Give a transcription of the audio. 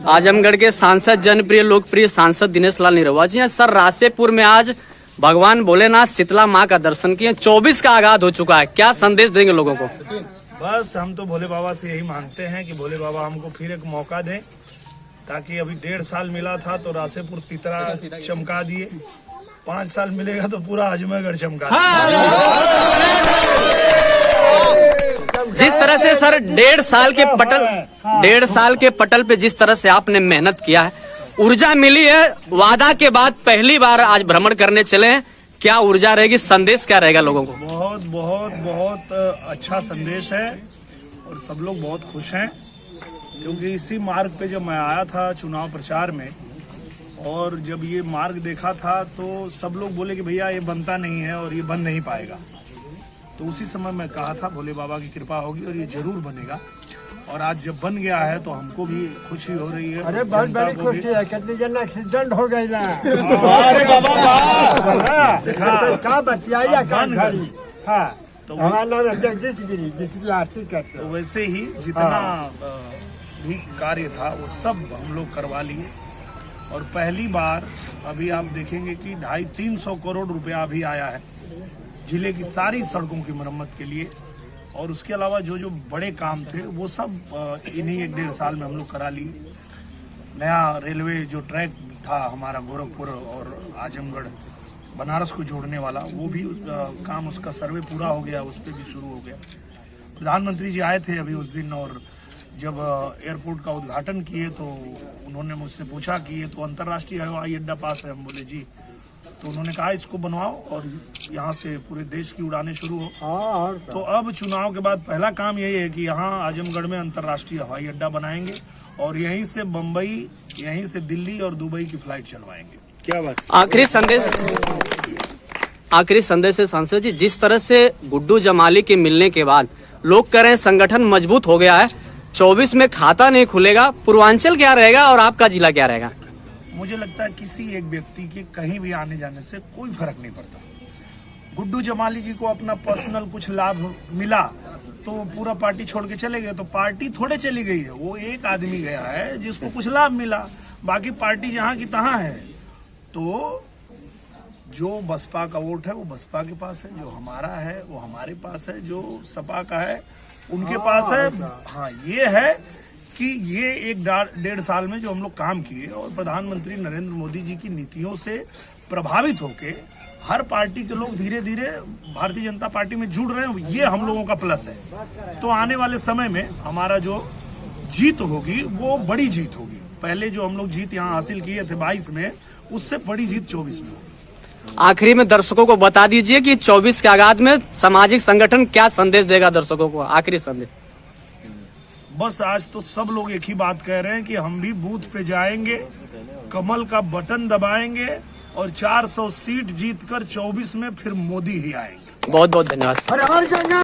आजमगढ़ के सांसद, जनप्रिय लोकप्रिय सांसद दिनेश लाल निरहुआ जी हैं। सर, रासेपुर में आज भगवान भोलेनाथ शीतला माँ का दर्शन किए। 24 का आगाज हो चुका है, क्या संदेश देंगे लोगों को? बस हम तो भोले बाबा से यही मांगते हैं कि भोले बाबा हमको फिर एक मौका दें, ताकि अभी 1.5 साल मिला था तो रासेपुर तितरा चमका दिए, 5 साल मिलेगा तो पूरा आजमगढ़ चमका दिए। जिस तरह से सर 1.5 साल के पटल पे जिस तरह से आपने मेहनत किया है, ऊर्जा मिली है, वादा के बाद पहली बार आज भ्रमण करने चले हैं, क्या ऊर्जा रहेगी, संदेश क्या रहेगा लोगों को? बहुत बहुत बहुत अच्छा संदेश है और सब लोग बहुत खुश हैं, क्योंकि इसी मार्ग पे जब मैं आया था चुनाव प्रचार में और जब ये मार्ग देखा था तो सब लोग बोले कि भैया ये बनता नहीं है और ये बन नहीं पाएगा। तो उसी समय मैं कहा था भोले बाबा की कृपा होगी और ये जरूर बनेगा, और आज जब बन गया है तो हमको भी खुशी हो रही है। अरे बहुत बड़ी खुशी है, कितने जन एक्सीडेंट हो गई ना। अरे बाबा क्या बतिया हाँ, तो हमारा नाम जगदीशगिरी, जिसकी आरती करते तो वैसे ही जितना भी कार्य था वो सब हम लोग करवा लिए, और पहली बार अभी आप देखेंगे कि 250-300 करोड़ रुपया अभी आया है जिले की सारी सड़कों की मरम्मत के लिए, और उसके अलावा जो जो बड़े काम थे वो सब इन्हीं 1-1.5 साल में हम लोग करा लिए। नया रेलवे जो ट्रैक था हमारा गोरखपुर और आजमगढ़ बनारस को जोड़ने वाला, वो भी काम, उसका सर्वे पूरा हो गया, उस पर भी शुरू हो गया। प्रधानमंत्री जी आए थे अभी उस दिन, और जब एयरपोर्ट का उद्घाटन किए तो उन्होंने मुझसे पूछा कि ये तो अंतर्राष्ट्रीय हवाई अड्डा पास है। हम बोले जी, तो उन्होंने कहा इसको बनवाओ और यहाँ से पूरे देश की उड़ानें शुरू हो। तो अब चुनाव के बाद पहला काम यही है कि यहाँ आजमगढ़ में अंतर्राष्ट्रीय हवाई अड्डा बनाएंगे और यहीं से बम्बई, यहीं से दिल्ली और दुबई की फ्लाइट चलवाएंगे। क्या बात। आखिरी संदेश है सांसद जी, जिस तरह से गुड्डू जमाली के मिलने के बाद लोग कह रहे हैं संगठन मजबूत हो गया है, 24 में खाता नहीं खुलेगा, पूर्वांचल क्या रहेगा और आपका जिला क्या रहेगा? मुझे लगता है किसी एक व्यक्ति के कहीं भी आने जाने से कोई फर्क नहीं पड़ता। गुड्डू जमाली जी को अपना पर्सनल कुछ लाभ मिला तो पूरा पार्टी छोड़ के चले गए, तो पार्टी थोड़े चली गई है, वो एक आदमी गया है जिसको कुछ लाभ मिला, बाकी पार्टी जहाँ की तहाँ है। तो जो बसपा का वोट है वो बसपा के पास है, जो हमारा है वो हमारे पास है, जो सपा का है उनके पास है। हाँ, ये है कि ये 1-1.5 साल में जो हम लोग काम किए और प्रधानमंत्री नरेंद्र मोदी जी की नीतियों से प्रभावित होके हर पार्टी के लोग धीरे धीरे भारतीय जनता पार्टी में जुड़ रहे हैं, ये हम लोगों का प्लस है। तो आने वाले समय में हमारा जो जीत होगी वो बड़ी जीत होगी। पहले जो हम लोग जीत यहाँ हासिल किए थे 22 में, उससे बड़ी जीत 24 में होगी। आखिरी में दर्शकों को बता दीजिए कि 24 के आगाज में सामाजिक संगठन क्या संदेश देगा दर्शकों को? आखिरी संदेश। बस आज तो सब लोग एक ही बात कह रहे हैं कि हम भी बूथ पे जाएंगे, कमल का बटन दबाएंगे और 400 सीट जीतकर 24 में फिर मोदी ही आएंगे। बहुत बहुत धन्यवाद।